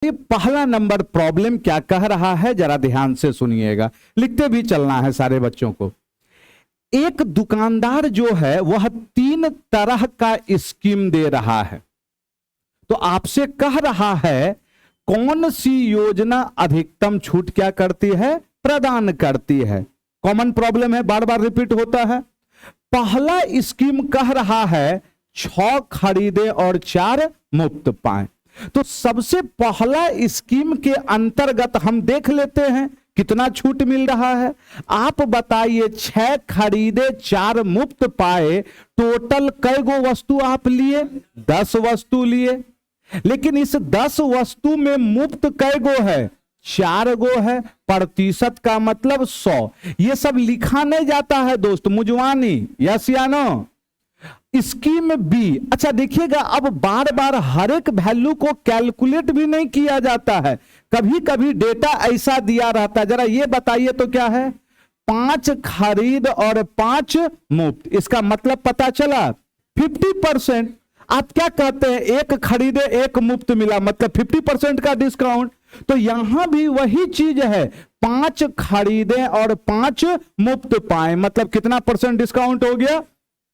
ये पहला number problem क्या कह रहा है, जरा ध्यान से सुनिएगा, लिखते भी चलना है सारे बच्चों को। एक दुकानदार जो है वह 3 तरह का स्कीम दे रहा है, तो आपसे कह रहा है कौन सी योजना अधिकतम छूट क्या करती है, प्रदान करती है। कॉमन प्रॉब्लम है, बार बार रिपीट होता है। पहला स्कीम कह रहा है 6 खरीदे और 4 मुफ्त पाएं। तो सबसे पहला स्कीम के अंतर्गत हम देख लेते हैं कितना छूट मिल रहा है। आप बताइए 6 खरीदे 4 मुफ्त पाए, टोटल कई गो वस्तु आप लिए, 10 वस्तु लिए। लेकिन इस 10 वस्तु में मुफ्त कई गो है, 4 गो है। प्रतिशत का मतलब 100। ये सब लिखा नहीं जाता है दोस्त, मुजवानी, यस या नो। स्कीम बी, अच्छा देखिएगा, अब बार बार हर एक वैल्यू को कैलकुलेट भी नहीं किया जाता है, कभी कभी डेटा ऐसा दिया रहता है। जरा ये बताइए तो क्या है, 5 खरीद और 5 मुफ्त, इसका मतलब पता चला 50%। आप क्या कहते हैं, 1 खरीदे 1 मुफ्त मिला, मतलब 50% का डिस्काउंट। तो यहां भी वही चीज है, 5 खरीदे और 5 मुफ्त पाए, मतलब कितना परसेंट डिस्काउंट हो गया,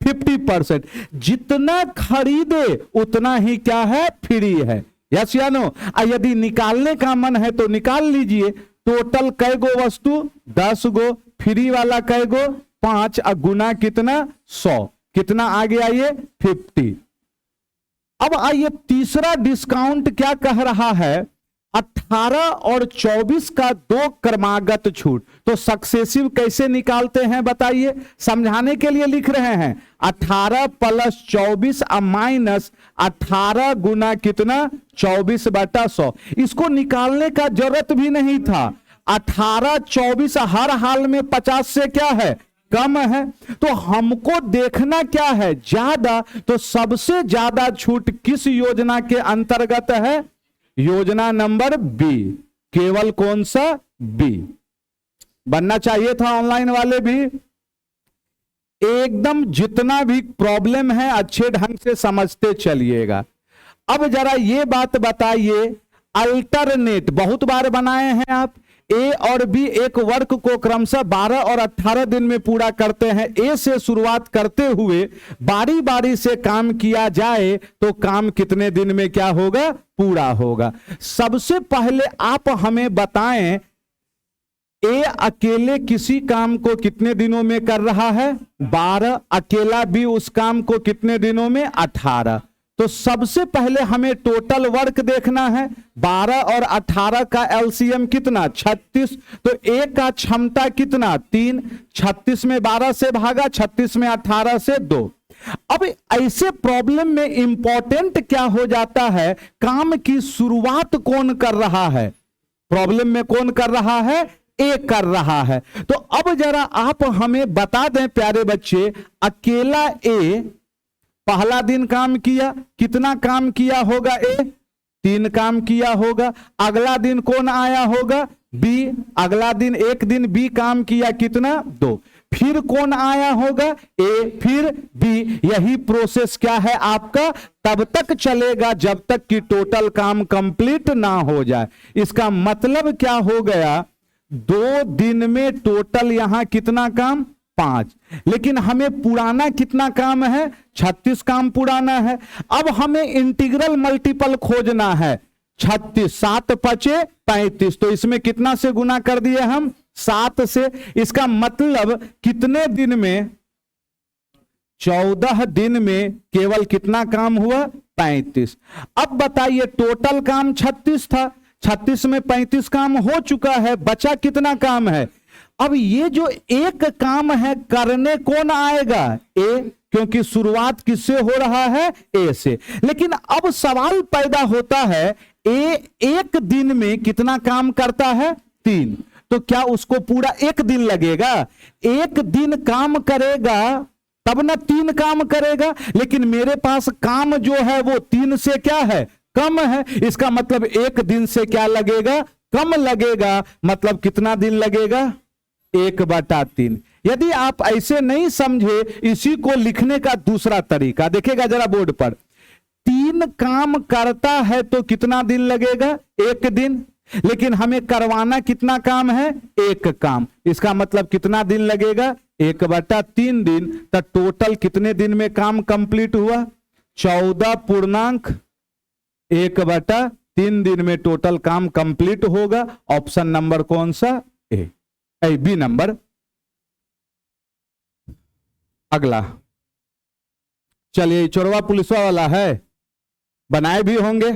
50%। जितना खरीदे उतना ही क्या है, फ्री है, यस या नो। यदि निकालने का मन है तो निकाल लीजिए। टोटल कै गो वस्तु, 10 गो, फ्री वाला कै गो, 5, गुना कितना, 100, कितना आ गया ये, 50। अब आइए तीसरा डिस्काउंट क्या कह रहा है, 18 और 24 का 2 क्रमागत छूट। तो सक्सेसिव कैसे निकालते हैं बताइए, समझाने के लिए लिख रहे हैं। 18 प्लस 24 माइनस 18 गुना कितना, 24/100। इसको निकालने का जरूरत भी नहीं था। 18 24 हर हाल में 50 से क्या है, कम है। तो हमको देखना क्या है, ज्यादा। तो सबसे ज्यादा छूट किस योजना के अंतर्गत है, योजना नंबर बी। केवल कौन सा, बी। बनना चाहिए था ऑनलाइन वाले भी। एकदम जितना भी प्रॉब्लम है अच्छे ढंग से समझते चलिएगा। अब जरा ये बात बताइए, अल्टरनेट बहुत बार बनाए हैं आप। ए और बी एक वर्क को क्रमशः 12 और 18 दिन में पूरा करते हैं। ए से शुरुआत करते हुए बारी बारी से काम किया जाए तो काम कितने दिन में क्या होगा, पूरा होगा। सबसे पहले आप हमें बताएं, ए अकेले किसी काम को कितने दिनों में कर रहा है, 12। अकेला बी उस काम को कितने दिनों में, 18। तो सबसे पहले हमें टोटल वर्क देखना है। 12 और 18 का एलसीएम कितना, 36। तो ए का क्षमता कितना, 3। 36 में 12 से भागा, 36 में 18 से 2। अब ऐसे प्रॉब्लम में इंपॉर्टेंट क्या हो जाता है, काम की शुरुआत कौन कर रहा है। प्रॉब्लम में कौन कर रहा है, ए कर रहा है। तो अब जरा आप हमें बता दें प्यारे बच्चे, अकेला ए पहला दिन काम किया, कितना काम किया होगा, ए 3 काम किया होगा। अगला दिन कौन आया होगा, बी। अगला दिन एक दिन बी काम किया, कितना, 2। फिर कौन आया होगा, ए, फिर बी। यही प्रोसेस क्या है आपका, तब तक चलेगा जब तक कि टोटल काम कंप्लीट ना हो जाए। इसका मतलब क्या हो गया, 2 दिन में टोटल यहां कितना काम, 5। लेकिन हमें पुराना कितना काम है, 36 काम पुराना है। अब हमें इंटीग्रल मल्टीपल खोजना है। 36, 7 पचे 35। तो इसमें कितना से गुना कर दिए हम, 7 से। इसका मतलब कितने दिन में, 14 दिन में केवल कितना काम हुआ, 35। अब बताइए टोटल काम 36 था, 36 में 35 काम हो चुका है, बचा कितना काम है। अब ये जो एक काम है करने कौन आएगा, ए, क्योंकि शुरुआत किससे हो रहा है, ए से। लेकिन अब सवाल पैदा होता है, ए एक दिन में कितना काम करता है, 3। तो क्या उसको पूरा 1 दिन लगेगा, 1 दिन काम करेगा तब ना 3 काम करेगा। लेकिन मेरे पास काम जो है वो 3 से क्या है, कम है। इसका मतलब 1 दिन से क्या लगेगा, कम लगेगा। मतलब कितना दिन लगेगा, 1/3। यदि आप ऐसे नहीं समझे, इसी को लिखने का दूसरा तरीका देखिएगा जरा बोर्ड पर। 3 काम करता है तो कितना दिन लगेगा? 1 दिन। लेकिन हमें करवाना कितना काम है? 1 काम। इसका मतलब कितना दिन लगेगा? 1/3 दिन। तो टोटल कितने दिन में काम कंप्लीट हुआ? 14.1/3 दिन में टोटल काम कंप्लीट होगा। ऑप्शन नंबर कौन सा? B number. अगला चलिए, चोरवा पुलिसवा वाला है, बनाए भी होंगे,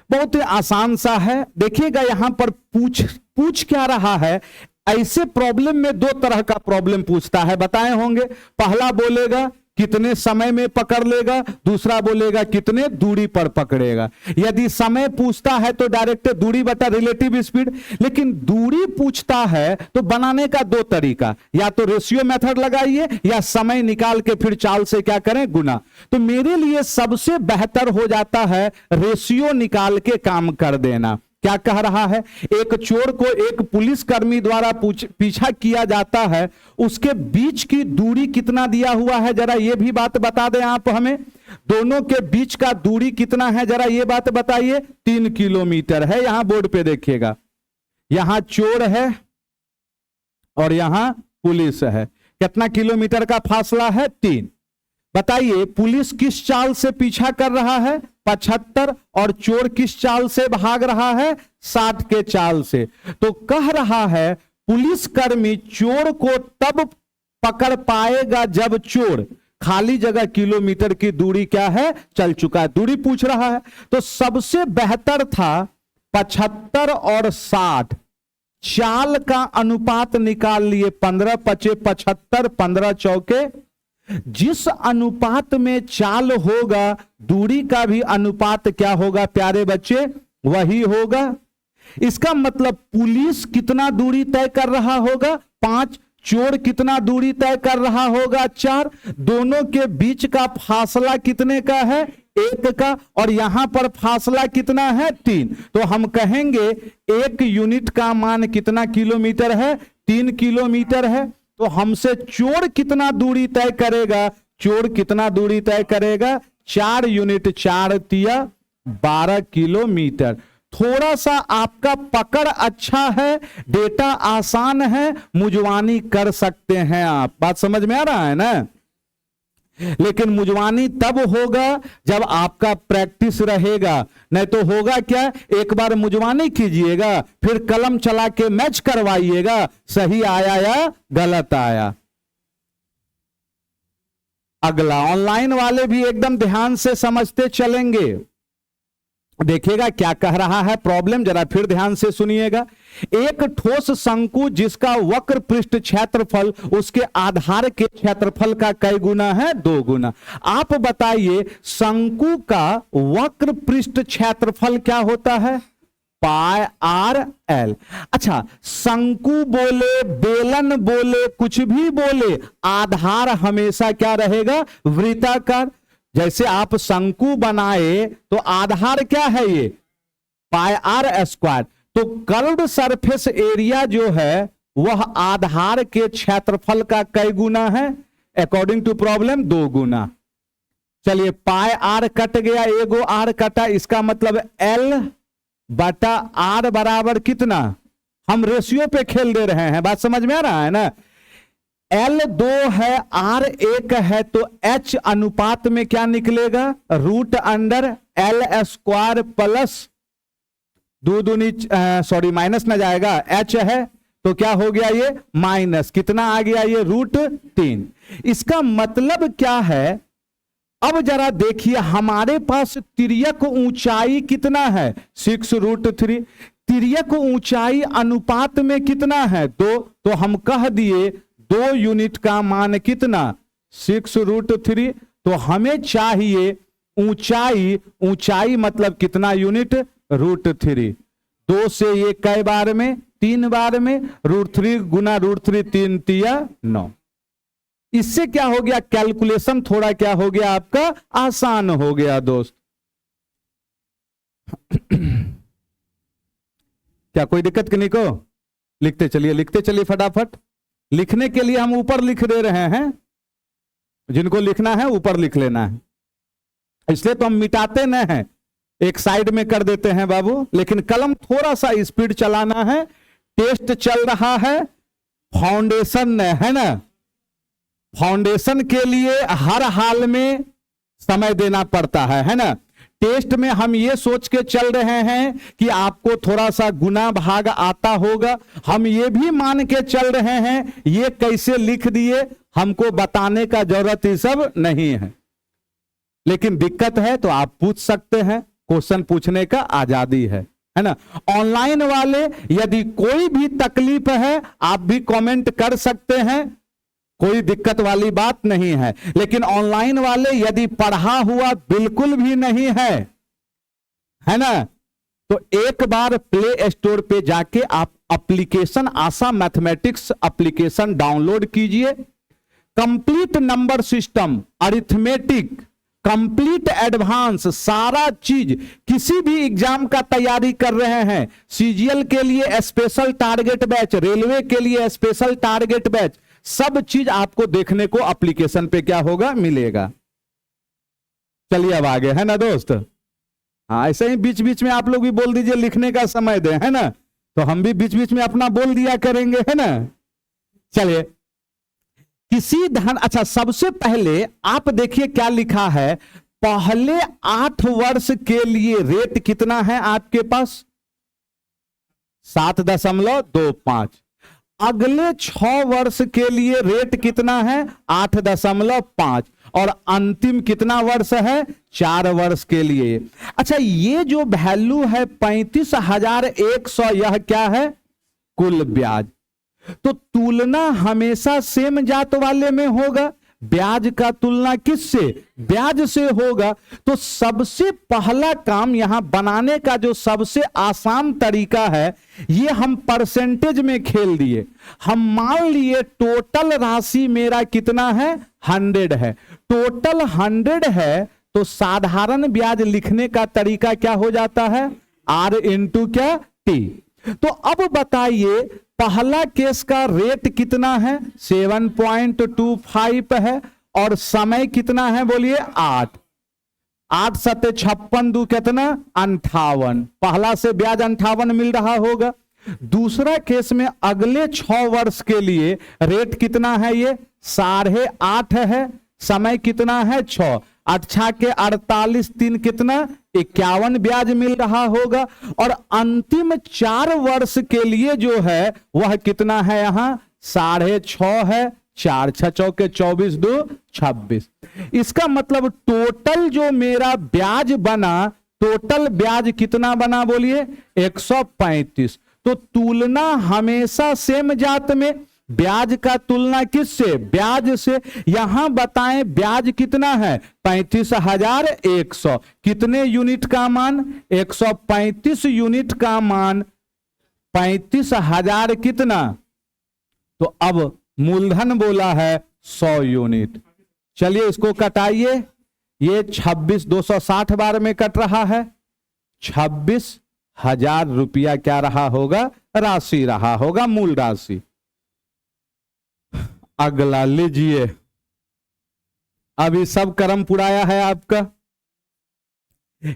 बहुत ही आसान सा है। देखिएगा यहां पर पूछ क्या रहा है। ऐसे प्रॉब्लम में 2 तरह का प्रॉब्लम पूछता है, बताए होंगे। पहला बोलेगा कितने समय में पकड़ लेगा, दूसरा बोलेगा कितने दूरी पर पकड़ेगा। यदि समय पूछता है तो डायरेक्ट दूरी बटा रिलेटिव स्पीड, लेकिन दूरी पूछता है तो बनाने का 2 तरीका, या तो रेशियो मेथड लगाइए या समय निकाल के फिर चाल से क्या करें? गुना। तो मेरे लिए सबसे बेहतर हो जाता है रेशियो निकाल के काम कर देना। क्या कह रहा है? एक चोर को एक पुलिसकर्मी द्वारा पीछा किया जाता है, उसके बीच की दूरी कितना दिया हुआ है, जरा ये भी बात बता दें आप हमें। दोनों के बीच का दूरी कितना है, जरा ये बात बताइए। 3 किलोमीटर है। यहां बोर्ड पे देखिएगा, यहां चोर है और यहां पुलिस है। कितना किलोमीटर का फासला है? 3। बताइए पुलिस किस चाल से पीछा कर रहा है? 75। और चोर किस चाल से भाग रहा है? 60 के चाल से। तो कह रहा है पुलिसकर्मी चोर को तब पकड़ पाएगा जब चोर खाली जगह किलोमीटर की दूरी क्या है? चल चुका है। दूरी पूछ रहा है तो सबसे बेहतर था 75 और 60 चाल का अनुपात निकाल लिए। 15 × 5 = 75, 15 × 4 = जिस अनुपात में चाल होगा दूरी का भी अनुपात क्या होगा प्यारे बच्चे? वही होगा। इसका मतलब पुलिस कितना दूरी तय कर रहा होगा? 5। चोर कितना दूरी तय कर रहा होगा? 4। दोनों के बीच का फासला कितने का है? 1 का। और यहां पर फासला कितना है? 3। तो हम कहेंगे 1 यूनिट का मान कितना किलोमीटर है? 3 किलोमीटर है। तो हमसे चोर कितना दूरी तय करेगा? चोर कितना दूरी तय करेगा? 4 यूनिट। 4 × 12 किलोमीटर। थोड़ा सा आपका पकड़ अच्छा है, डेटा आसान है, मुजवानी कर सकते हैं आप। बात समझ में आ रहा है ना? लेकिन मुजवानी तब होगा जब आपका प्रैक्टिस रहेगा। नहीं तो होगा क्या? एक बार मुजवानी कीजिएगा, फिर कलम चला के मैच करवाइएगा, सही आया या गलत आया। अगला, ऑनलाइन वाले भी एकदम ध्यान से समझते चलेंगे। देखिएगा क्या कह रहा है प्रॉब्लम, जरा फिर ध्यान से सुनिएगा। एक ठोस शंकु जिसका वक्र पृष्ठ क्षेत्रफल उसके आधार के क्षेत्रफल का कई गुना है? 2 गुना। आप बताइए शंकु का वक्र पृष्ठ क्षेत्रफल क्या होता है? πr/l। अच्छा, शंकु बोले, बेलन बोले, कुछ भी बोले, आधार हमेशा क्या रहेगा? वृत्ताकार। जैसे आप शंकु बनाए तो आधार क्या है? ये πr²। तो कर्व्ड सरफेस एरिया जो है वह आधार के क्षेत्रफल का कई गुना है? अकॉर्डिंग टू प्रॉब्लम 2 गुना। चलिए πr कट गया, एगो r कटा, इसका मतलब L/r बराबर कितना? हम रेशियो पे खेल दे रहे हैं, बात समझ में आ रहा है ना? L 2 है, R 1 है, तो H अनुपात में क्या निकलेगा? √L² प्लस 2 दूनी माइनस ना जाएगा, H है तो क्या हो गया? ये माइनस कितना आ गया? ये √3। इसका मतलब क्या है? अब जरा देखिए हमारे पास तिर्यक ऊंचाई कितना है? 6√3। तिर्यक ऊंचाई अनुपात में कितना है? 2। तो हम कह दिए 2 यूनिट का मान कितना? 6√3। तो हमें चाहिए ऊंचाई, ऊंचाई मतलब कितना यूनिट? √3। 2 से ये कई बार में? 3 बार में। √3 गुना √3, 3 × 9। इससे क्या हो गया? कैलकुलेशन थोड़ा क्या हो गया आपका? आसान हो गया दोस्त। क्या कोई दिक्कत नहीं को? लिखते चलिए, लिखते चलिए फटाफट। लिखने के लिए हम ऊपर लिख दे रहे हैं, जिनको लिखना है ऊपर लिख लेना है। इसलिए तो हम मिटाते न हैं, एक साइड में कर देते हैं बाबू, लेकिन कलम थोड़ा सा स्पीड चलाना है। टेस्ट चल रहा है, फाउंडेशन है ना, फाउंडेशन के लिए हर हाल में समय देना पड़ता है ना। टेस्ट में हम ये सोच के चल रहे हैं कि आपको थोड़ा सा गुना भाग आता होगा, हम ये भी मान के चल रहे हैं, ये कैसे लिख दिए हमको बताने का जरूरत ही सब नहीं है। लेकिन दिक्कत है तो आप पूछ सकते हैं, क्वेश्चन पूछने का आजादी है ना। ऑनलाइन वाले यदि कोई भी तकलीफ है आप भी कमेंट कर सकते हैं, कोई दिक्कत वाली बात नहीं है। लेकिन ऑनलाइन वाले यदि पढ़ा हुआ बिल्कुल भी नहीं है ना, तो एक बार प्ले स्टोर पे जाके आप एप्लीकेशन आशा मैथमेटिक्स एप्लीकेशन डाउनलोड कीजिए। Complete number system, arithmetic, complete advance, सारा चीज, किसी भी एग्जाम का तैयारी कर रहे हैं, सीजीएल के लिए स्पेशल टारगेट बैच, रेलवे के लिए स्पेशल टारगेट बैच, सब चीज आपको देखने को एप्लीकेशन पे क्या होगा, मिलेगा। चलिए अब आगे, है ना दोस्त। हाँ, ऐसे ही बीच बीच में आप लोग भी बोल दीजिए लिखने का समय दे, है ना, तो हम भी बीच बीच में अपना बोल दिया करेंगे, है ना। चलिए, किसी धन, अच्छा सबसे पहले आप देखिए क्या लिखा है, पहले 8 वर्ष के लिए रेट कितना है आपके पास, 7.25। अगले 6 वर्ष के लिए रेट कितना है, 8.5, और अंतिम कितना वर्ष है, 4 वर्ष के लिए। अच्छा, ये जो वैल्यू है 35,100, यह क्या है, कुल ब्याज। तो तुलना हमेशा सेम जात वाले में होगा, ब्याज का तुलना किससे, ब्याज से होगा। तो सबसे पहला काम यहां बनाने का जो सबसे आसान तरीका है, ये हम परसेंटेज में खेल दिए। हम मान लिए टोटल राशि मेरा कितना है, 100 है, टोटल 100 है, तो साधारण ब्याज लिखने का तरीका क्या हो जाता है, R इंटू क्या, T। तो अब बताइए, पहला केस का रेट कितना है, 7.25 है, और समय कितना है, बोलिए 8। 8 सत्ते 56, 2 कितना, 58। पहला से ब्याज 58 मिल रहा होगा। दूसरा केस में अगले 6 वर्ष के लिए रेट कितना है, ये 8.5 है, समय कितना है, 6, 8 के 48, 3 कितना, 51 ब्याज मिल रहा होगा। और अंतिम 4 वर्ष के लिए जो है वह कितना है, यहां 6.5 है, 4 6 चौके 24, 2 26। इसका मतलब टोटल जो मेरा ब्याज बना, टोटल ब्याज कितना बना, बोलिए 135। तो तुलना हमेशा सेम जात में, ब्याज का तुलना किससे, ब्याज से। यहां बताएं ब्याज कितना है, 35,100, कितने यूनिट का मान, 135 यूनिट का मान, 35,000 कितना, तो अब मूलधन बोला है 100 यूनिट। चलिए इसको कटाइए, ये 26,260 बार में कट रहा है, 26,000 रुपया क्या रहा होगा, राशि रहा होगा, मूल राशि। अगला लीजिए, अभी सब क्रम पुराया है आपका।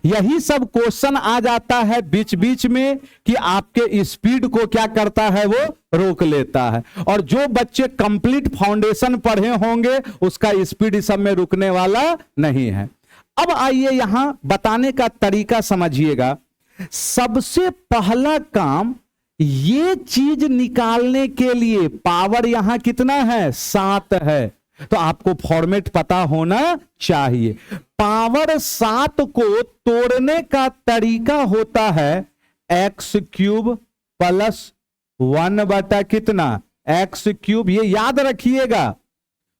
यही सब क्वेश्चन आ जाता है बीच बीच में कि आपके स्पीड को क्या करता है, वो रोक लेता है। और जो बच्चे कंप्लीट फाउंडेशन पढ़े होंगे उसका स्पीड इस सब में रुकने वाला नहीं है। अब आइए यहां बताने का तरीका समझिएगा। सबसे पहला काम, ये चीज निकालने के लिए पावर यहां कितना है, 7 है, तो आपको फॉर्मेट पता होना चाहिए। पावर 7 को तोड़ने का तरीका होता है x³ प्लस 1 बटा कितना, x³, ये याद रखिएगा।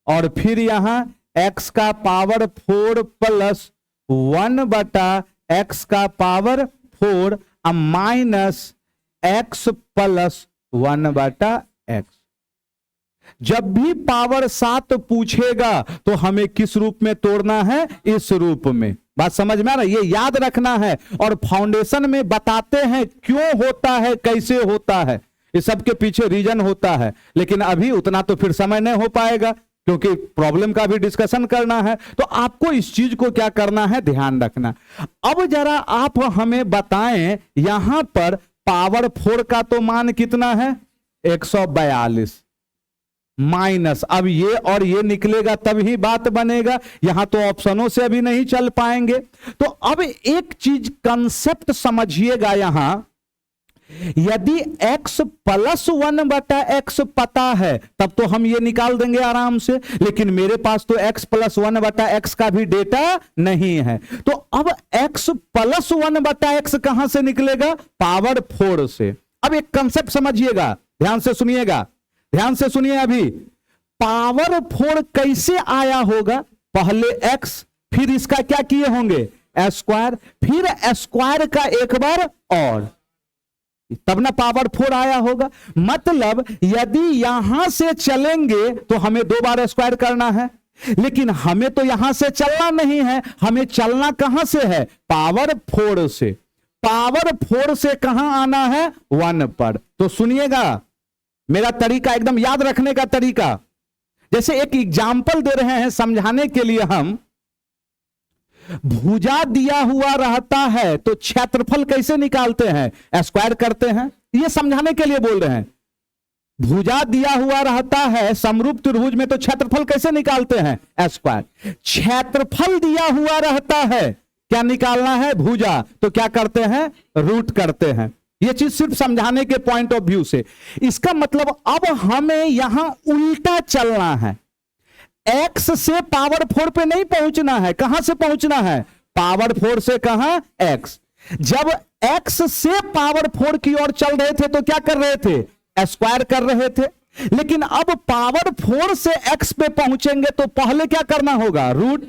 और फिर यहां x का पावर 4 प्लस 1 बटा x का पावर 4 माइनस x प्लस 1 बटा x। जब भी पावर 7 पूछेगा तो हमें किस रूप में तोड़ना है, इस रूप में। बात समझ में आ रहा है, ये याद रखना है। और फाउंडेशन में बताते हैं क्यों होता है, कैसे होता है, इस सब के पीछे रीजन होता है। लेकिन अभी उतना तो फिर समय नहीं हो पाएगा, क्योंकि प्रॉब्लम का भी डिस्कशन करना है, तो आपको इस चीज को क्या करना है, ध्यान रखना। अब जरा आप हमें बताएं, यहां पर पावर 4 का तो मान कितना है 142 माइनस, अब ये और ये निकलेगा तब ही बात बनेगा, यहां तो ऑप्शनों से अभी नहीं चल पाएंगे। तो अब एक चीज कंसेप्ट समझिएगा, यहां यदि x प्लस 1/x पता है तब तो हम ये निकाल देंगे आराम से, लेकिन मेरे पास तो x प्लस 1/x का भी डेटा नहीं है। तो अब x प्लस 1/x कहां से निकलेगा, पावर 4 से। अब एक कंसेप्ट समझिएगा, ध्यान से सुनिएगा, ध्यान से सुनिए। अभी पावर 4 कैसे आया होगा, पहले x फिर इसका क्या किए होंगे स्क्वायर, फिर स्क्वायर का एक बार और, तब ना पावर 4 आया होगा। मतलब यदि यहां से चलेंगे तो हमें 2 बार स्क्वायर करना है, लेकिन हमें तो यहां से चलना नहीं है, हमें चलना कहां से है, पावर 4 से। पावर 4 से कहां आना है, 1 पर। तो सुनिएगा मेरा तरीका, एकदम याद रखने का तरीका। जैसे एक एग्जाम्पल दे रहे हैं समझाने के लिए, हम भुजा दिया हुआ रहता है तो क्षेत्रफल कैसे निकालते हैं, स्क्वायर करते हैं। ये समझाने के लिए बोल रहे हैं। भुजा दिया हुआ रहता है समरूप त्रिभुज में तो क्षेत्रफल कैसे निकालते हैं, स्क्वायर। क्षेत्रफल दिया हुआ रहता है, क्या निकालना है, भुजा, तो क्या करते हैं, रूट करते हैं। ये चीज सिर्फ समझाने के पॉइंट ऑफ व्यू से। इसका मतलब अब हमें यहां उल्टा चलना है, x से पावर 4 पे नहीं पहुंचना है, कहां से पहुंचना है, पावर 4 से कहां, x। जब x से पावर 4 की ओर चल रहे थे तो क्या कर रहे थे, स्क्वायर कर रहे थे। लेकिन अब पावर 4 से x पे पहुंचेंगे तो पहले क्या करना होगा, रूट।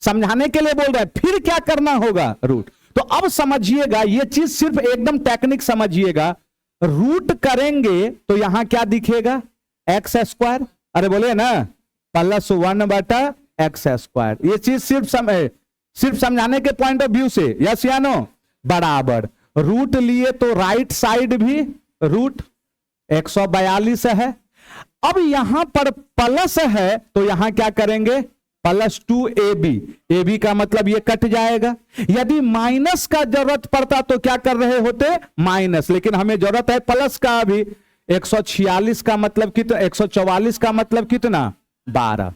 समझाने के लिए बोल रहे हैं, फिर क्या करना होगा, रूट। तो अब समझिएगा, ये चीज सिर्फ एकदम टेक्निक समझिएगा। रूट करेंगे तो यहां क्या दिखेगा, एक्स स्क्वायर, अरे बोले ना, प्लस 1/x स्क्वायर। ये चीज सिर्फ समझाने के पॉइंट ऑफ व्यू से, यस या नो, बराबर। रूट लिए तो राइट साइड भी रूट 142 है। अब यहां पर प्लस है तो यहां क्या करेंगे, प्लस 2ab, ab का मतलब ये कट जाएगा। यदि माइनस का जरूरत पड़ता तो क्या कर रहे होते, माइनस, लेकिन हमें जरूरत है प्लस का। अभी 146 का मतलब कितना, 144 का मतलब कितना, 12।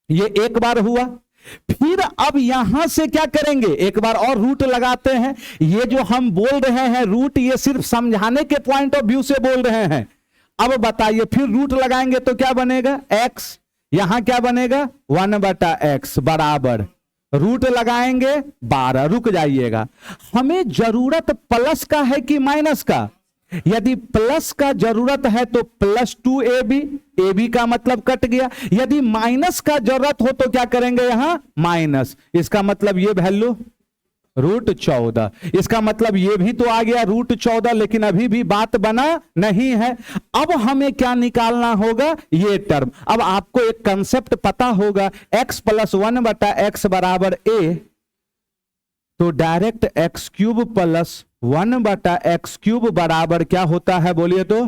ये एक बार हुआ। फिर अब यहां से क्या करेंगे, एक बार और रूट लगाते हैं। ये जो हम बोल रहे हैं रूट, ये सिर्फ समझाने के पॉइंट ऑफ व्यू से बोल रहे हैं। अब बताइए, फिर रूट लगाएंगे तो क्या बनेगा, x, यहां क्या बनेगा, 1/x बराबर, रूट लगाएंगे 12। रुक जाइएगा, हमें जरूरत प्लस का है कि माइनस का। यदि प्लस का जरूरत है तो प्लस 2ab, ab का मतलब कट गया। यदि माइनस का जरूरत हो तो क्या करेंगे, यहां माइनस, इसका मतलब ये वैल्यू √14। इसका मतलब ये भी तो आ गया √14, लेकिन अभी भी बात बना नहीं है। अब हमें क्या निकालना होगा, ये टर्म। अब आपको एक कंसेप्ट पता होगा, x प्लस 1/x बराबर a, तो डायरेक्ट x³ प्लस 1/x³ बराबर क्या होता है, बोलिए तो,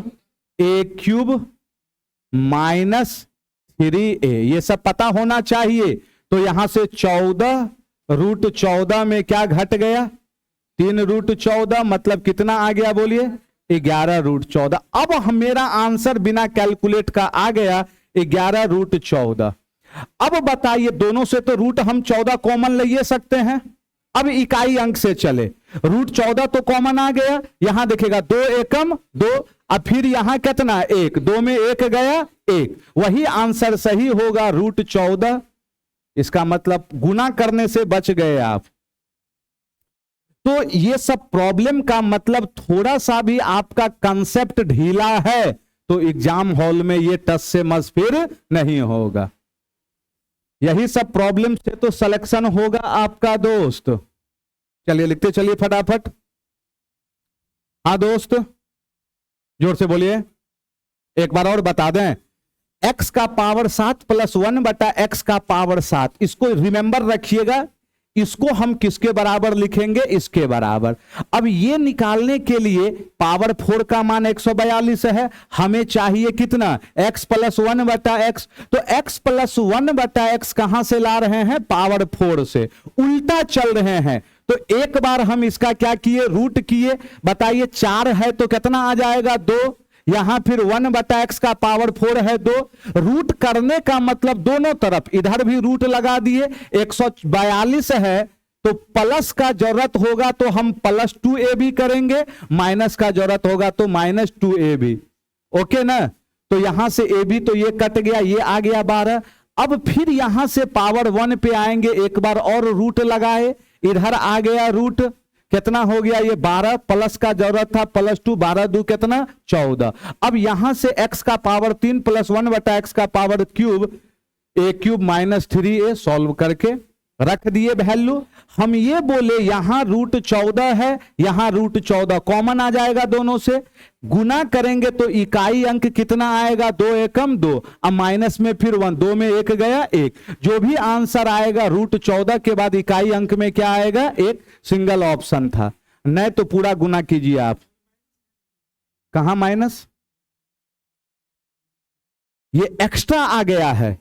a³ माइनस 3a। ये सब पता होना चाहिए। तो यहां से 14 √14 में क्या घट गया, 3 √14, मतलब कितना आ गया, बोलिए 11 √14। अब मेरा आंसर बिना कैलकुलेट का आ गया 11 √14। अब बताइए, दोनों से तो रूट हम 14 कॉमन ले सकते हैं। अब इकाई अंक से चले, √14 तो कॉमन आ गया, यहां देखेगा 2 एकम 2, अब फिर यहां कितना, 1, 2 में 1 गया 1, वही आंसर सही होगा √14। इसका मतलब गुना करने से बच गए आप। तो ये सब प्रॉब्लम का मतलब थोड़ा सा भी आपका कंसेप्ट ढीला है तो एग्जाम हॉल में ये टस से मस फिर नहीं होगा। यही सब प्रॉब्लम से तो सिलेक्शन होगा आपका दोस्त। चलिए लिखते चलिए फटाफट। हाँ दोस्त, जोर से बोलिए, एक बार और बता दें, x का पावर 7 प्लस 1/x का पावर 7, इसको रिमेंबर रखिएगा। इसको हम किसके बराबर लिखेंगे, इसके बराबर। अब ये निकालने के लिए पावर 4 का मान 142 है, हमें चाहिए कितना, x प्लस 1/x। तो x प्लस 1/x कहां से ला रहे हैं, पावर 4 से, उल्टा चल रहे हैं। तो एक बार हम इसका क्या किए, रूट किए, बताइए 4 है तो कितना आ जाएगा, 2। यहां फिर 1/x का पावर 4 है 2। रूट करने का मतलब दोनों तरफ इधर भी रूट लगा दिए। 142 है तो प्लस का जरूरत होगा तो हम प्लस 2ab करेंगे, माइनस का जरूरत होगा तो माइनस 2ab। ओके ना, तो यहां से ab तो ये कट गया, ये आ गया 12। अब फिर यहां से पावर 1 पे आएंगे, एक बार और रूट लगाए, इधर आ गया रूट, कितना हो गया ये 12, प्लस का जरूरत था प्लस 2, 12 2 कितना 14। अब यहां से x का पावर 3 प्लस 1/x का power cube, a cube minus 3a solve करके रख दिए वैल्यू। हम ये बोले यहां रूट 14 है, यहां रूट 14 कॉमन आ जाएगा, दोनों से गुना करेंगे तो इकाई अंक कितना आएगा, 2 एकम 2, अब माइनस में फिर 1, 2 में 1 गया 1। जो भी आंसर आएगा रूट 14 के बाद इकाई अंक में क्या आएगा, एक सिंगल ऑप्शन था, नहीं तो पूरा गुना कीजिए आप। कहां माइनस, ये एक्स्ट्रा आ गया है,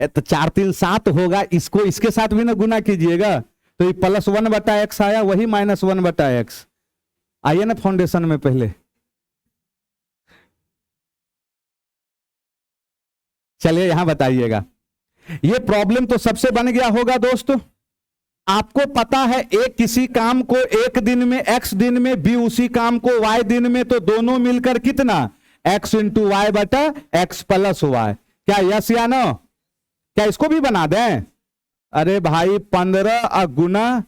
तो 4 3 7 होगा, इसको इसके साथ भी ना गुना कीजिएगा, तो ये प्लस 1/x आया, वही माइनस 1/x। आइए ना फाउंडेशन में पहले, चलिए यहां बताइएगा। ये प्रॉब्लम तो सबसे बन गया होगा दोस्तों। आपको पता है a किसी काम को एक दिन में, x दिन में, b उसी काम को y दिन में, तो दोनों मिलकर कितना, x इंटू वाई बटा x प्लस वाई। क्या यस या नो, क्या इसको भी बना दें, अरे भाई 15 गुना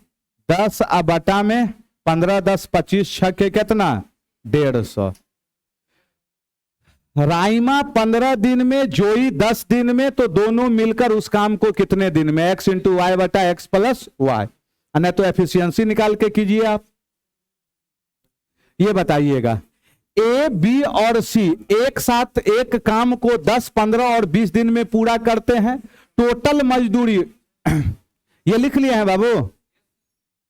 10 बटा में 15 10 25 6 के कितना 150। राइमा 15 दिन में, जोई 10 दिन में, तो दोनों मिलकर उस काम को कितने दिन में, x इंटू वाई बटा x प्लस वाई। नहीं तो एफिशिएंसी निकाल के कीजिए आप। ये बताइएगा ए बी और सी एक साथ एक काम को 10 15 और 20 दिन में पूरा करते हैं। टोटल मजदूरी ये लिख लिया है बाबू,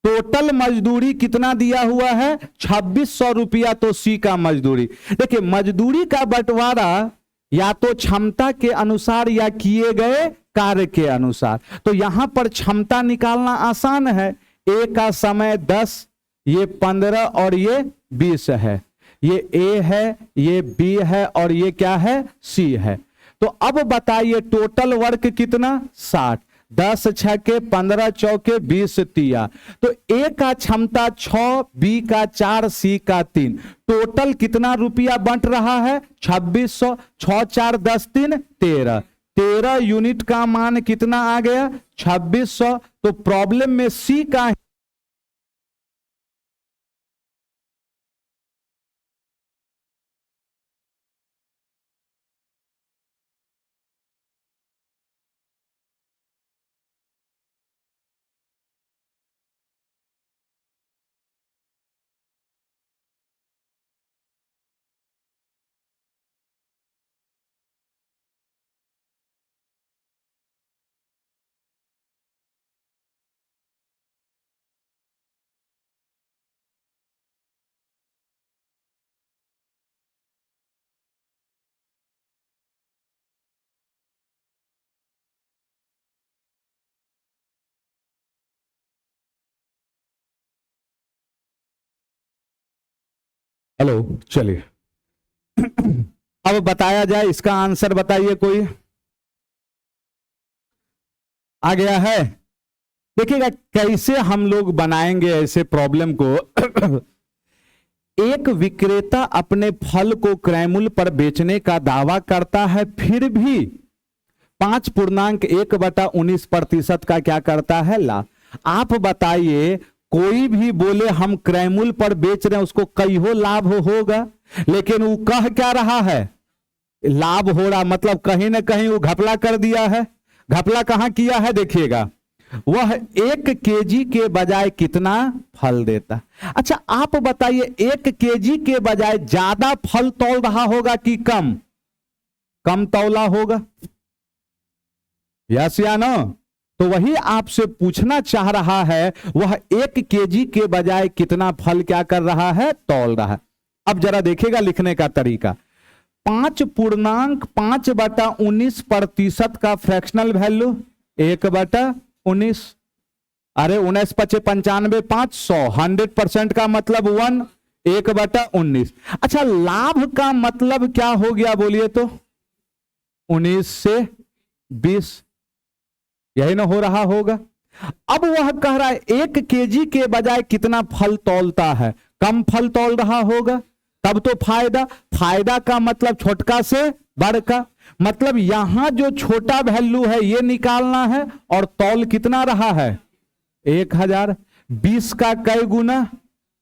टोटल मजदूरी कितना दिया हुआ है 2600 रुपया, तो सी का मजदूरी। देखिए मजदूरी का बंटवारा या तो क्षमता के अनुसार या किए गए कार्य के अनुसार। तो यहां पर क्षमता निकालना आसान है, ए का समय 10, ये 15 और ये 20 है, ये ए है, ये बी है और ये क्या है सी है। तो अब बताइए टोटल वर्क कितना 60, 10 6 के 15 चौके 20 तिया, तो ए का क्षमता 6, बी का 4, सी का 3, टोटल कितना रुपया बंट रहा है 2600। 6 4 10 3 13, 13 यूनिट का मान कितना आ गया 2600। तो प्रॉब्लम में सी का हेलो चलिए अब बताया जाए इसका आंसर, बताइए कोई आ गया है। देखिएगा कैसे हम लोग बनाएंगे ऐसे प्रॉब्लम को। एक विक्रेता अपने फल को क्रय मूल्य पर बेचने का दावा करता है, फिर भी 5.1/19% का क्या करता है लाभ। आप बताइए कोई भी बोले हम क्रय मूल्य पर बेच रहे हैं, उसको कई हो लाभ होगा, लेकिन वो कह क्या रहा है लाभ हो रहा, मतलब कहीं ना कहीं वो घपला कर दिया है। घपला कहां किया है देखिएगा, वह 1 केजी के बजाय कितना फल देता। अच्छा आप बताइए 1 केजी के बजाय ज्यादा फल तौल रहा होगा कि कम, कम तौला होगा, यस या नो। तो वही आपसे पूछना चाह रहा है, वह 1 केजी के बजाय कितना फल क्या कर रहा है, तौल रहा है। अब जरा देखिएगा लिखने का तरीका। 5.5/19% का फ्रैक्शनल वैल्यू 1/19। अरे 19 पचे 95, 500, 100% का मतलब 1, 1/19। अच्छा, लाभ का मतलब क्या हो गया बोलिए तो, 19 से 20, यही ना हो रहा होगा। अब वह कह रहा है 1 केजी के बजाय कितना फल तौलता है, कम फल तौल रहा होगा, तब तो फायदा। फायदा का मतलब छोटका से बड़का, मतलब यहां जो छोटा वैल्यू है ये निकालना है, और तौल कितना रहा है, 1000। 20 का कई गुना,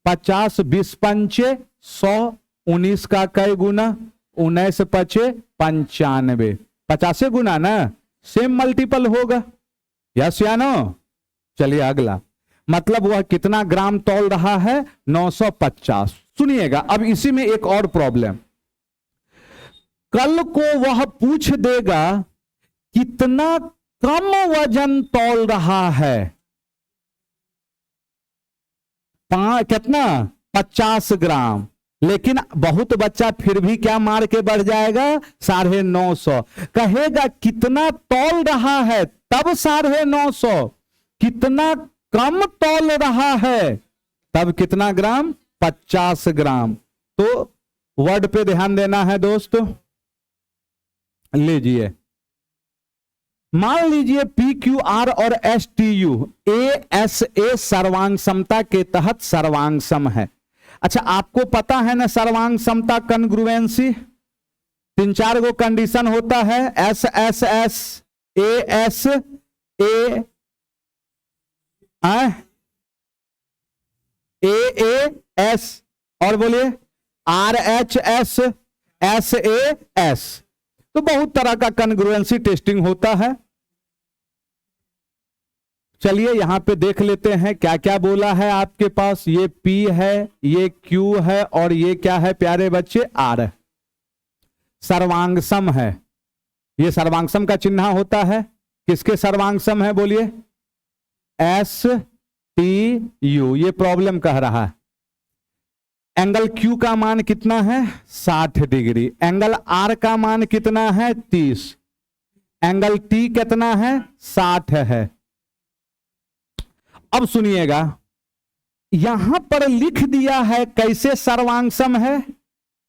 50, 20 पंचे 100, 19 का कई गुना, 19 पचे 95, 50 गुना ना, सेम मल्टीपल होगा, यस या नो। चलिए अगला, मतलब वह कितना ग्राम तौल रहा है, 950। सुनिएगा अब इसी में एक और प्रॉब्लम, कल को वह पूछ देगा कितना कम वजन तौल रहा है, कितना, 50 ग्राम, लेकिन बहुत बच्चा फिर भी क्या मार के बढ़ जाएगा, 950। कहेगा कितना तौल रहा है, तब 950, कितना कम तौल रहा है, तब कितना ग्राम, 50 ग्राम। तो वर्ड पे ध्यान देना है दोस्तों। लीजिए, मान लीजिए पी क्यू आर और S T U A S A सर्वांग समता के तहत सर्वांग सम है। अच्छा, आपको पता है ना सर्वांग समता कन्ग्रुएंसी, 3-4 गो कंडीशन होता है, S S S, A S A S, और बोलिए R H S, S A S. तो बहुत तरह का कन्ग्रुएंसी टेस्टिंग होता है। चलिए यहां पे देख लेते हैं क्या क्या बोला है आपके पास। ये P है, ये Q है, और ये क्या है प्यारे बच्चे, R। सर्वांगसम है, ये सर्वांगसम का चिन्ह होता है, किसके सर्वांगसम है बोलिए, एस टी यू। ये प्रॉब्लम कह रहा है एंगल Q का मान कितना है, 60 डिग्री, एंगल R का मान कितना है, 30, एंगल T कितना है, 60 है। अब सुनिएगा, यहां पर लिख दिया है कैसे सर्वांगसम है,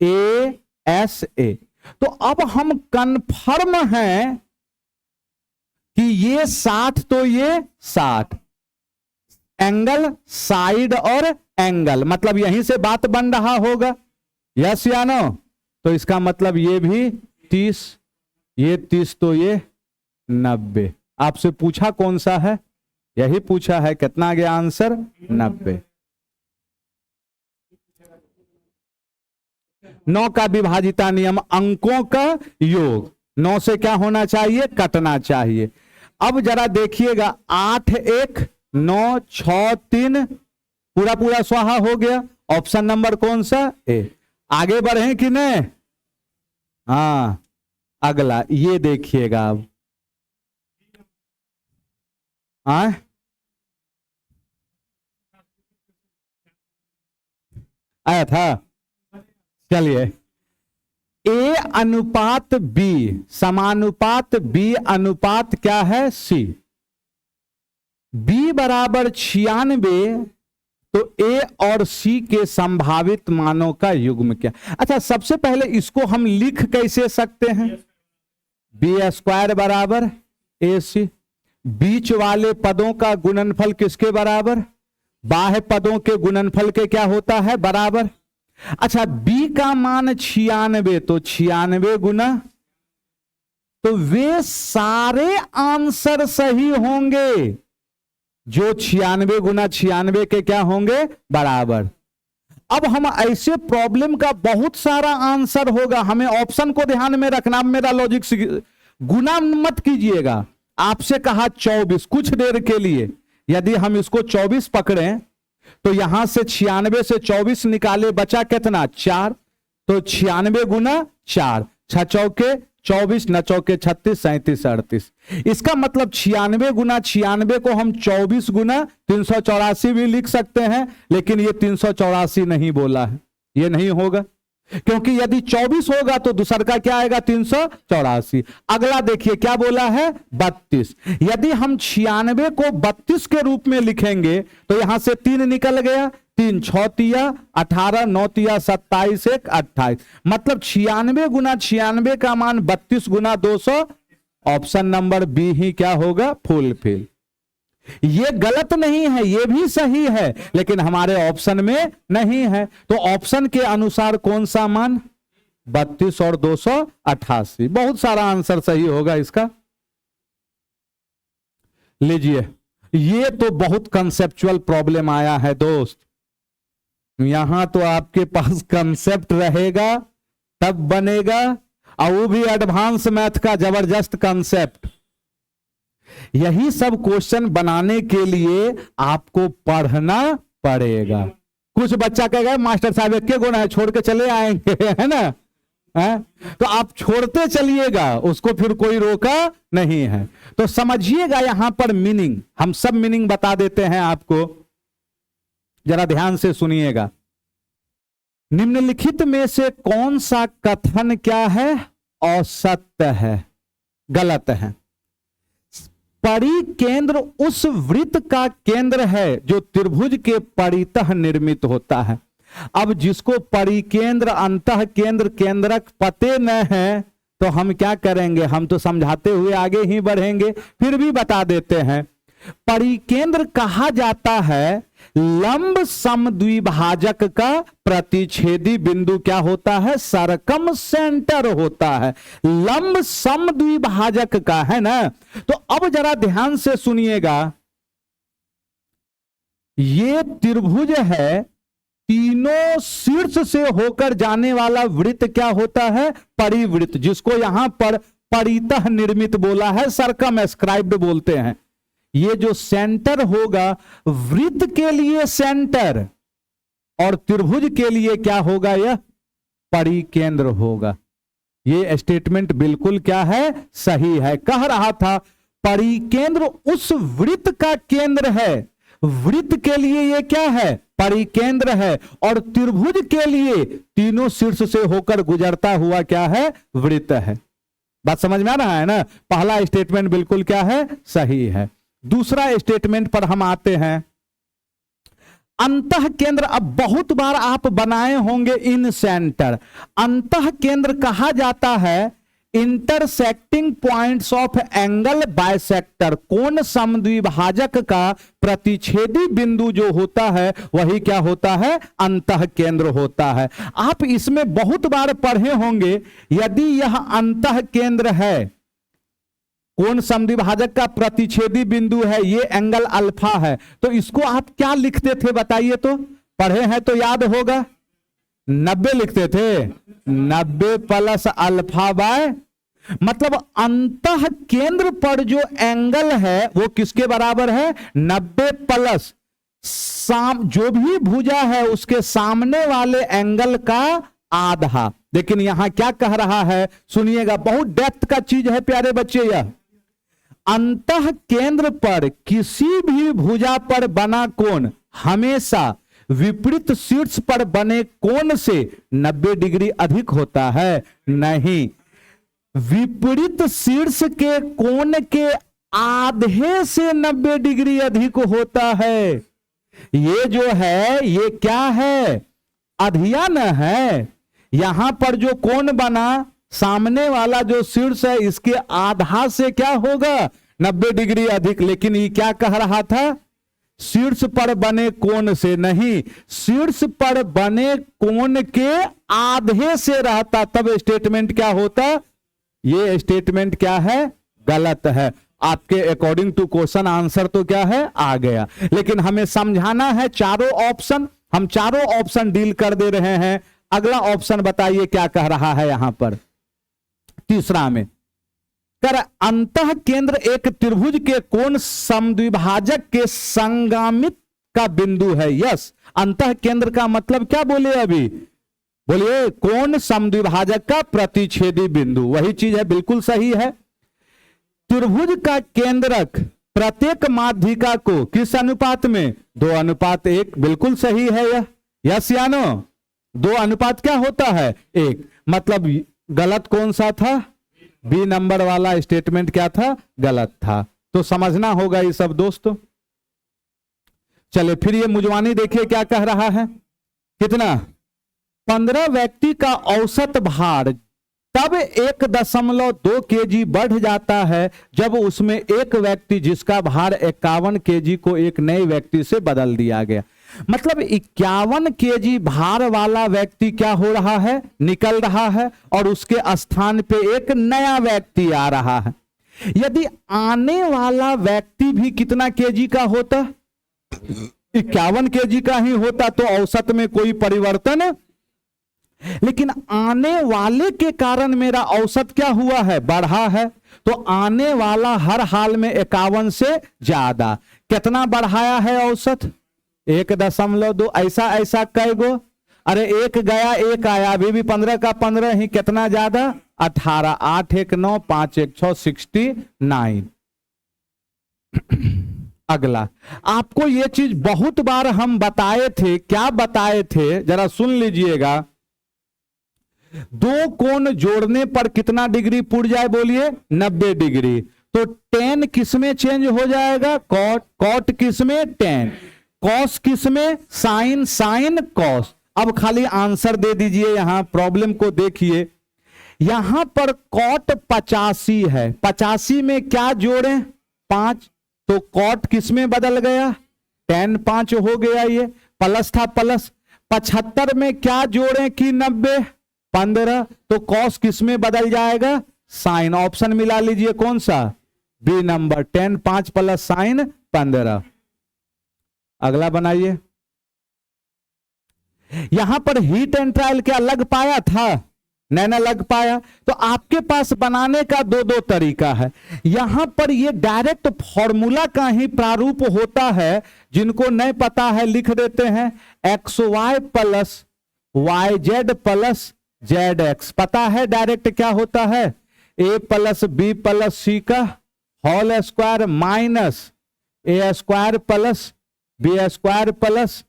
ए एस ए। तो अब हम कंफर्म हैं कि ये 60 तो ये 60, एंगल साइड और एंगल, मतलब यहीं से बात बन रहा होगा, यस या नो। तो इसका मतलब ये भी 30, ये 30 तो ये 90। आपसे पूछा कौन सा है, यही पूछा है, कितना गया आंसर, 90। 9 का विभाजिता नियम, अंकों का योग, 9 से क्या होना चाहिए, कटना चाहिए। अब जरा देखिएगा, 8 1 9 6 3, पूरा पूरा स्वाहा हो गया। ऑप्शन नंबर कौन सा, ए। आगे बढ़े कि नहीं, हाँ अगला ये देखिएगा अब, आया था। चलिए, ए अनुपात बी समानुपात बी अनुपात क्या है, सी। बी बराबर 96, तो ए और सी के संभावित मानों का युग्म क्या। अच्छा, सबसे पहले इसको हम लिख कैसे सकते हैं, बी स्क्वायर बराबर ए सी। बीच वाले पदों का गुणनफल किसके बराबर, बाह्य पदों के गुणनफल के क्या होता है, बराबर। अच्छा, बी का मान 96, तो 96 गुना, तो वे सारे आंसर सही होंगे जो 96 गुना 96 के क्या होंगे, बराबर। अब हम ऐसे प्रॉब्लम का बहुत सारा आंसर होगा, हमें ऑप्शन को ध्यान में रखना। मेरा लॉजिक गुना मत कीजिएगा, आपसे कहा 24, कुछ देर के लिए यदि हम इसको 24 पकड़ें तो यहां से 96 से 24 निकाले, बचा कितना, 4, तो 96 गुना 4, 6 चौके 24 न चौके 36, 37 38। इसका मतलब 96 गुना 96 को हम 24 गुना 384 भी लिख सकते हैं, लेकिन ये 384 नहीं बोला है, ये नहीं होगा, क्योंकि यदि 24 होगा तो दूसर का क्या आएगा 384। अगला देखिए क्या बोला है 32। यदि हम 96 को 32 के रूप में लिखेंगे तो यहां से 3 निकल गया, 3 6 तिया 18, 9 तिया 27, 1 28, मतलब 96 गुना 96 का मान 32 गुना 200। ऑप्शन नंबर बी ही क्या होगा फुलफिल। ये गलत नहीं है, ये भी सही है, लेकिन हमारे ऑप्शन में नहीं है, तो ऑप्शन के अनुसार कौन सा मान 32 और 288। बहुत सारा आंसर सही होगा इसका। लीजिए, ये तो बहुत कंसेप्चुअल प्रॉब्लम आया है दोस्त, यहां तो आपके पास कंसेप्ट रहेगा तब बनेगा, और वो भी एडवांस मैथ का जबरदस्त कंसेप्ट। यही सब क्वेश्चन बनाने के लिए आपको पढ़ना पड़ेगा। कुछ बच्चा कहेगा मास्टर साहब एक के गुना है छोड़ के चले आएंगे, है ना, है? तो आप छोड़ते चलिएगा, उसको फिर कोई रोका नहीं है। तो समझिएगा यहां पर मीनिंग, हम सब मीनिंग बता देते हैं आपको, जरा ध्यान से सुनिएगा। निम्नलिखित में से कौन सा कथन क्या है असत्य है, गलत है। परिकेंद्र उस वृत्त का केंद्र है जो त्रिभुज के परितः निर्मित होता है। अब जिसको परिकेंद्र अंतः केंद्र केंद्रक पते न है तो हम क्या करेंगे, हम तो समझाते हुए आगे ही बढ़ेंगे, फिर भी बता देते हैं। परिकेंद्र कहा जाता है लंब समद्विभाजक का प्रतिच्छेदी बिंदु क्या होता है, सरकम सेंटर होता है, लंब समद्विभाजक का, है ना। तो अब जरा ध्यान से सुनिएगा, ये त्रिभुज है, तीनों शीर्ष से होकर जाने वाला वृत्त क्या होता है परिवृत्त, जिसको यहां पर परितः निर्मित बोला है, सरकम स्क्राइब्ड बोलते हैं। ये जो सेंटर होगा वृत्त के लिए सेंटर और त्रिभुज के लिए क्या होगा, यह परिकेंद्र होगा। ये स्टेटमेंट बिल्कुल क्या है सही है। कह रहा था परिकेंद्र उस वृत्त का केंद्र है, वृत्त के लिए ये क्या है परिकेंद्र है, और त्रिभुज के लिए तीनों शीर्ष से होकर गुजरता हुआ क्या है वृत्त है। बात समझ में आ रहा है ना। पहला स्टेटमेंट बिल्कुल क्या है सही है। दूसरा स्टेटमेंट पर हम आते हैं। अंतः केंद्र, अब बहुत बार आप बनाए होंगे इन सेंटर। अंतः केंद्र कहा जाता है intersecting points of angle bisector, कोण समद्विभाजक का प्रतिच्छेदी बिंदु जो होता है वही क्या होता है अंतः केंद्र होता है। आप इसमें बहुत बार पढ़े होंगे, यदि यह अंतः केंद्र है, कोण समद्विभाजक का प्रतिच्छेदी बिंदु है, ये एंगल अल्फा है, तो इसको आप क्या लिखते थे बताइए तो, पढ़े हैं तो याद होगा, 90 लिखते थे, 90 प्लस अल्फा बाय, मतलब अंतः केंद्र पर जो एंगल है वो किसके बराबर है 90 प्लस जो भी भुजा है उसके सामने वाले एंगल का आधा। लेकिन यहां क्या कह रहा है सुनिएगा, बहुत डेप्थ का चीज है प्यारे बच्चे। यह अंतः केंद्र पर किसी भी भुजा पर बना कोण हमेशा विपरीत शीर्ष पर बने कोण से 90 डिग्री अधिक होता है। नहीं, विपरीत शीर्ष के कोण के आधे से 90 डिग्री अधिक होता है। ये जो है ये क्या है अध्ययन है। यहां पर जो कोण बना सामने वाला जो शीर्ष है इसके आधा से क्या होगा 90 डिग्री अधिक। लेकिन ये क्या कह रहा था शीर्ष पर बने कोण से नहीं, शीर्ष पर बने कोण के आधे से रहता, तब स्टेटमेंट क्या होता। ये स्टेटमेंट क्या है गलत है। आपके अकॉर्डिंग टू क्वेश्चन आंसर तो क्या है आ गया, लेकिन हमें समझाना है चारों ऑप्शन। हम चारों ऑप्शन डील कर दे रहे हैं। अगला ऑप्शन बताइए क्या कह रहा है यहां पर तीसरा में, कर अंतः केंद्र एक त्रिभुज के कोण समद्विभाजक के संगामित का बिंदु है। यस, अंतः केंद्र का मतलब क्या बोले अभी बोलिए कोण समद्विभाजक का प्रतिच्छेदी बिंदु, वही चीज है, बिल्कुल सही है। त्रिभुज का केंद्रक प्रत्येक माध्यिका को किस अनुपात में? 2:1, बिल्कुल सही है यह। यस या नो? 2 अनुपात क्या होता है? 1। मतलब गलत कौन सा था? बी नंबर वाला स्टेटमेंट क्या था? गलत था। तो समझना होगा ये सब दोस्तों। चले फिर ये मुजवानी देखिए क्या कह रहा है। कितना? 15 व्यक्ति का औसत भार तब 1.2 kg बढ़ जाता है जब उसमें एक व्यक्ति जिसका भार 51 kg को एक नए व्यक्ति से बदल दिया गया। मतलब 51 kg भार वाला व्यक्ति क्या हो रहा है? निकल रहा है, और उसके स्थान पे एक नया व्यक्ति आ रहा है। यदि आने वाला व्यक्ति भी कितना केजी का होता? 51 kg का ही होता तो औसत में कोई परिवर्तन, लेकिन आने वाले के कारण मेरा औसत क्या हुआ है? बढ़ा है। तो आने वाला हर हाल में 51 से ज्यादा। कितना बढ़ाया है औसत? 1.2। ऐसा ऐसा कई गो? अरे एक गया एक आया, अभी भी 15 का 15 ही, कितना ज्यादा? 18। 8 1 9 5 1 6 69। अगला, आपको ये चीज बहुत बार हम बताए थे। क्या बताए थे? जरा सुन लीजिएगा। 2 कोण जोड़ने पर कितना डिग्री पुट जाए? बोलिए 90 डिग्री। तो tan किस में चेंज हो जाएगा? कॉट। कॉट किस में? tan। कॉस किस में? साइन। Sine cos. अब खाली आंसर दे दीजिए। यहां प्रॉब्लम को देखिए, यहां पर कॉट 85 है, 85 में क्या जोड़ें? 5। तो कॉट किस में बदल गया? tan 5 हो गया। ये प्लस था प्लस। 75 में क्या जोड़ें कि 90? 15। तो कॉस किस में बदल जाएगा? साइन। ऑप्शन मिला लीजिए कौन सा? B number. tan 5 plus sine 15। अगला बनाइए। यहां पर हीट एंड ट्रायल क्या लग पाया था? नहीं ना लग पाया। तो आपके पास बनाने का 2 तरीका है। यहां पर ये डायरेक्ट फॉर्मूला का ही प्रारूप होता है। जिनको नहीं पता है लिख देते हैं, XY plus YZ plus ZX। पता है डायरेक्ट क्या होता है? A plus B plus C का whole square minus A square plus B square plus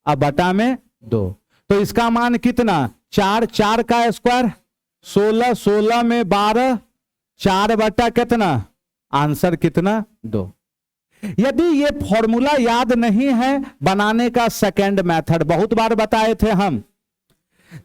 अब बटा में 2। तो इसका मान कितना? 4। 4 का स्क्वायर 16। 16 में 12। 4 बटा कितना? आंसर कितना? 2। यदि ये फॉर्मूला याद नहीं है बनाने का सेकंड मेथड बहुत बार बताए थे हम।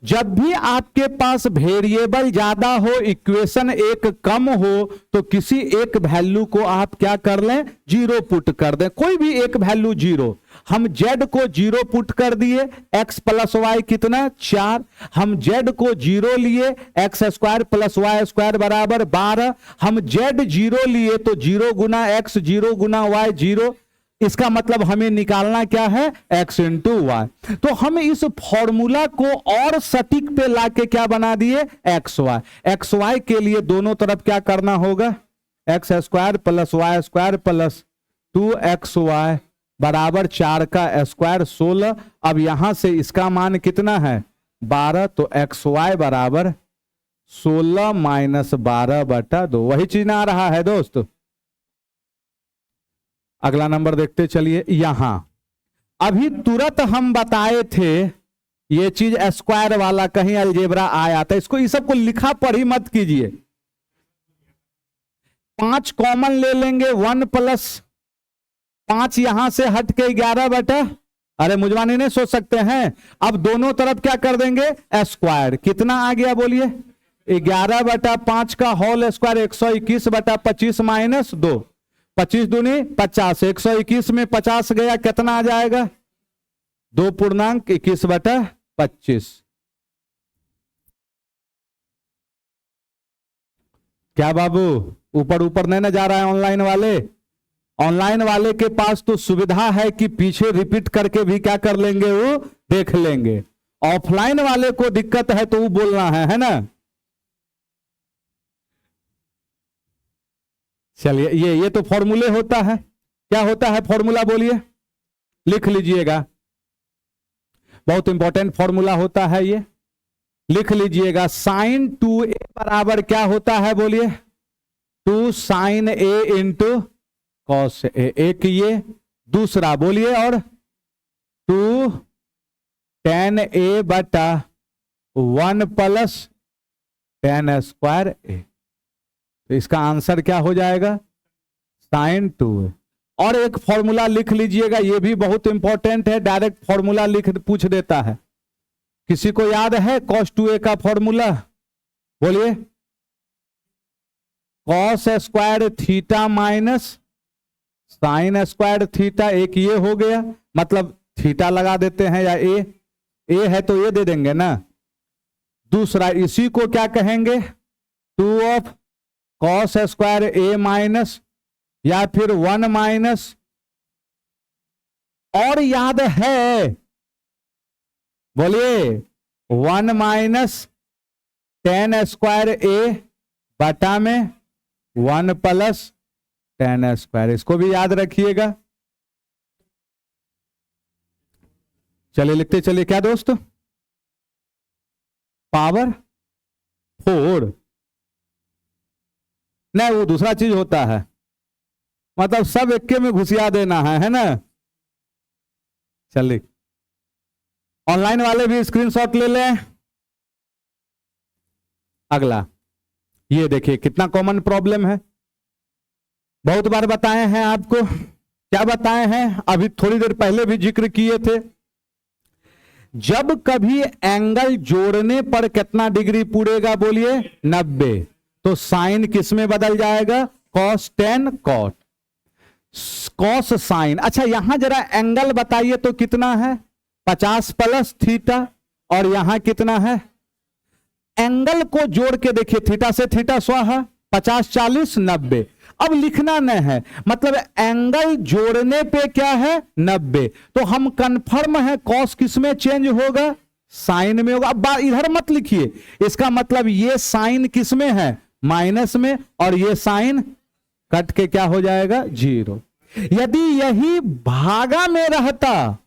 जब भी आपके पास वेरिएबल ज्यादा हो, इक्वेशन एक कम हो, तो किसी एक वैल्यू को आप क्या कर लें? 0 पुट कर दें। कोई भी एक वैल्यू 0। हम z को 0 पुट कर दिए। x प्लस वाई कितना? 4। हम z को 0 लिए, x square plus Y square बराबर 12। हम z 0 लिए तो 0 गुना x 0 गुना y 0। इसका मतलब हमें निकालना क्या है? x into Y. तो हम इस फॉर्मूला को और सटीक पे लाके क्या बना दिए? xy। xy के लिए दोनों तरफ क्या करना होगा? x square plus Y square plus 2xy बराबर 4 का स्क्वायर 16। अब यहां से इसका मान कितना है? 12। तो xy बराबर 16 माइनस 12 बटा 2। वही चीज ना आ रहा है दोस्त। अगला नंबर देखते चलिए। यहां अभी तुरंत हम बताए थे ये चीज स्क्वायर वाला, कहीं अलजेब्रा आया था। इसको इस सबको लिखा पढ़ी मत कीजिए। 5 कॉमन ले लेंगे, 1 प्लस 5 यहां से हट के 11 बटा, अरे मुजवानी नहीं सोच सकते हैं। अब दोनों तरफ क्या कर देंगे? स्क्वायर। कितना आ गया बोलिए? 11 बटा 5 का होल स्क्वायर 121 बटा 25 माइनस 2। 25 दूनी 50। 121 में 50 गया, कितना आ जाएगा? 2.21 बटा 25। क्या बाबू ऊपर ऊपर नहीं ना जा रहा है? ऑनलाइन वाले, ऑनलाइन वाले के पास तो सुविधा है कि पीछे रिपीट करके भी क्या कर लेंगे? वो देख लेंगे। ऑफलाइन वाले को दिक्कत है तो वो बोलना है ना? चलिए ये तो फॉर्मूले होता है। क्या होता है फॉर्मूला? बोलिए, लिख लीजिएगा। बहुत इंपॉर्टेंट फॉर्मूला होता है ये। लिख लीजिएगा साइन 2a बराबर क्या होता है बोलिए, 2 sign a into cos A, एक ये, दूसरा बोलिए और 2 tan a बटा 1 प्लस tan स्क्वायर ए। तो इसका आंसर क्या हो जाएगा, साइन 2a। और एक फॉर्मूला लिख लीजिएगा, ये भी बहुत इंपॉर्टेंट है, डायरेक्ट फॉर्मूला लिख पूछ देता है। किसी को याद है cos 2a का फॉर्मूला, बोलिए, cos square theta minus sine square theta, एक ये हो गया, मतलब थीटा लगा देते हैं, या ए है तो ये दे देंगे ना। दूसरा इसी को क्या कहेंगे, 2 of cos square A minus, या फिर 1 माइनस, और याद है बोलिए 1 माइनस tan स्क्वायर ए बटा में 1 प्लस tan स्क्वायर, इसको भी याद रखिएगा। चलिए लिखते चलिए, क्या दोस्त, पावर 4, नहीं वो दूसरा चीज होता है, मतलब सब इक्के में घुसिया देना है ना। चलिए ऑनलाइन वाले भी स्क्रीनशॉट ले लें। अगला ये देखिए कितना कॉमन प्रॉब्लम है, बहुत बार बताए हैं आपको। क्या बताए हैं, अभी थोड़ी देर पहले भी जिक्र किए थे। जब कभी एंगल जोड़ने पर कितना डिग्री पूरेगा बोलिए, 90, तो साइन किस में बदल जाएगा, cos tan cot, cos sine. अच्छा यहां जरा एंगल बताइए तो कितना है, 50 प्लस थीटा, और यहां कितना है, एंगल को जोड़ के देखिए, थीटा से थीटा स्वाहा, 50 40 90। अब लिखना नहीं है, मतलब एंगल जोड़ने पे क्या है 90, तो हम कंफर्म है कॉस किस में चेंज होगा, साइन में होगा। अब इधर मत लिखिए, इसका मतलब ये साइन किस में है, माइनस में, और ये साइन कट के क्या हो जाएगा 0। यदि यही भागा में रहता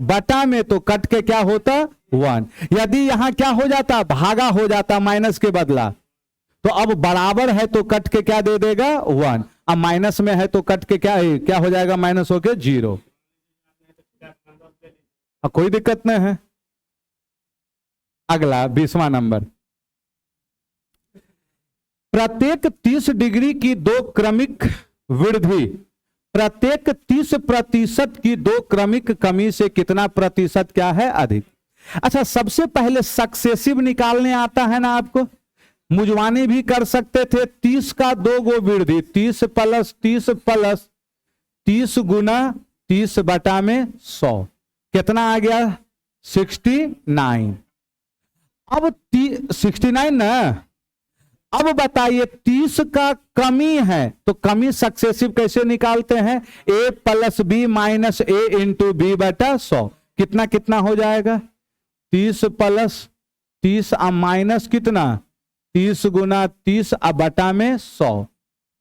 बटा में, तो कट के क्या होता 1। यदि यहां क्या हो जाता, भागा हो जाता माइनस के बदला, तो अब बराबर है तो कट के क्या दे देगा 1। अब माइनस में है तो कट के क्या हो जाएगा, माइनस होके 0। अब कोई दिक्कत नहीं है। अगला 20वां नंबर, प्रत्येक 30 डिग्री की 2 क्रमिक वृद्धि प्रत्येक 30% की 2 क्रमिक कमी से कितना प्रतिशत क्या है अधिक। अच्छा सबसे पहले सक्सेसिव निकालने आता है ना आपको, मुजवानी भी कर सकते थे। 30 का 2 गो वृद्धि, 30 प्लस 30 प्लस 30 गुना 30 बटा में 100, कितना आ गया 69। अब 69 ना। अब बताइए 30 का कमी है तो कमी सक्सेसिव कैसे निकालते हैं, a plus B minus A into B बटा 100, कितना कितना हो जाएगा 30 प्लस 30 माइनस कितना 30 गुना 30 बटा में 100,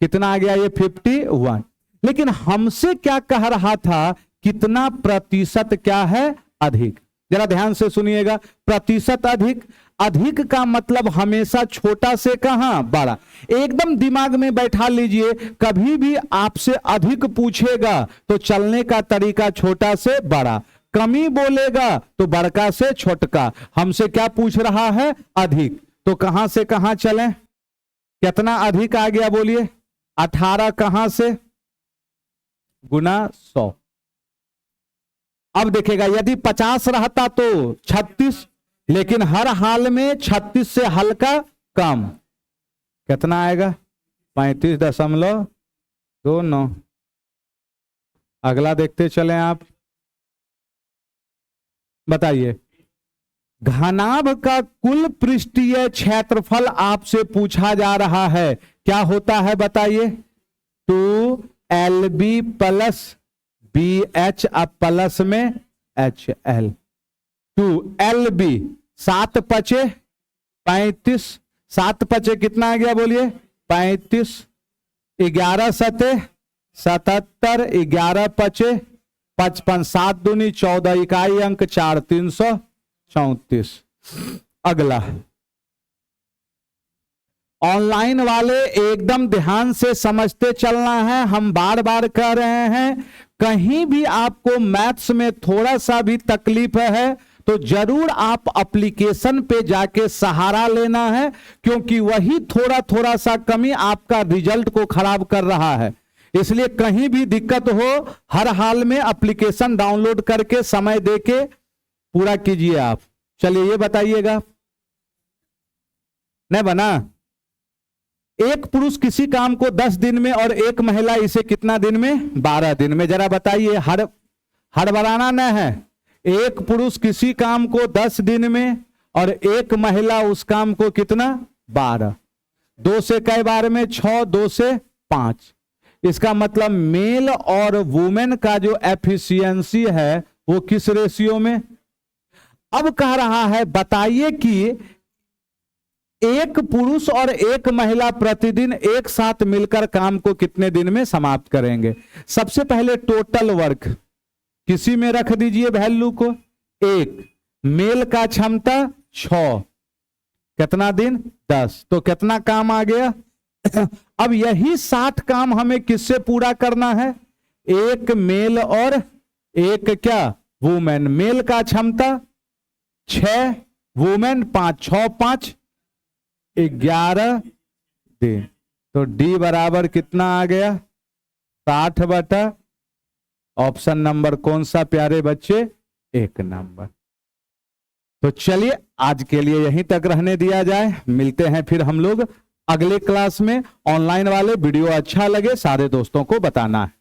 कितना आ गया ये 51। लेकिन हमसे क्या कह रहा था, कितना प्रतिशत क्या है अधिक। जरा ध्यान से सुनिएगा, प्रतिशत अधिक, अधिक का मतलब हमेशा छोटा से कहां बड़ा। एकदम दिमाग में बैठा लीजिए, कभी भी आपसे अधिक पूछेगा तो चलने का तरीका छोटा से बड़ा, कमी बोलेगा तो बड़का से छोटका। हमसे क्या पूछ रहा है अधिक, तो कहां से कहां चलें, कितना अधिक आ गया बोलिए 18, कहां से गुना 100। अब देखिएगा यदि 50 रहता तो 36, लेकिन हर हाल में 36 से हल्का कम, कितना आएगा 35.29। अगला देखते चलें आप, बताइए घनाभ का कुल पृष्ठीय क्षेत्रफल आपसे पूछा जा रहा है, क्या होता है बताइए 2LB प्लस BH अब प्लस में HL। 2LB 7 पचे 35, 7 पचे कितना आ गया बोलिए 35, 11 सते 77, 11 पचे 55, 7 दूनी 14, इकाई अंक 4, 334। अगला, ऑनलाइन वाले एकदम ध्यान से समझते चलना है, हम बार बार कह रहे हैं, कहीं भी आपको मैथ्स में थोड़ा सा भी तकलीफ है तो जरूर आप एप्लीकेशन पे जाके सहारा लेना है, क्योंकि वही थोड़ा थोड़ा सा कमी आपका रिजल्ट को खराब कर रहा है। इसलिए कहीं भी दिक्कत हो, हर हाल में एप्लीकेशन डाउनलोड करके समय देके पूरा कीजिए आप। चलिए ये बताइएगा, नहीं बना? एक पुरुष किसी काम को 10 दिन में और एक महिला इसे कितना दिन में? 12 दिन में। जरा बताइए, हड़बड़ाना न है। एक पुरुष किसी काम को 10 दिन में और एक महिला उस काम को कितना? 12। 2 से कई बार में? 6, 2 से 5। इसका मतलब मेल और वुमेन का जो एफिशिएंसी है वो किस रेशियो में? अब कह रहा है बताइए कि एक पुरुष और एक महिला प्रतिदिन एक साथ मिलकर काम को कितने दिन में समाप्त करेंगे? सबसे पहले टोटल वर्क किसी में रख दीजिए वैल्यू को। 1 मेल का क्षमता 6, कितना दिन? 10। तो कितना काम आ गया? अब यही 60 काम हमें किससे पूरा करना है? एक मेल और एक क्या? वुमेन। मेल का क्षमता 6, वुमेन 5, 6 5 11 दिन। तो डी बराबर कितना आ गया? 60 बटा ऑप्शन नंबर कौन सा प्यारे बच्चे? 1 नंबर। तो चलिए आज के लिए यहीं तक रहने दिया जाए, मिलते हैं फिर हम लोग अगले क्लास में। ऑनलाइन वाले वीडियो अच्छा लगे सारे दोस्तों को बताना है।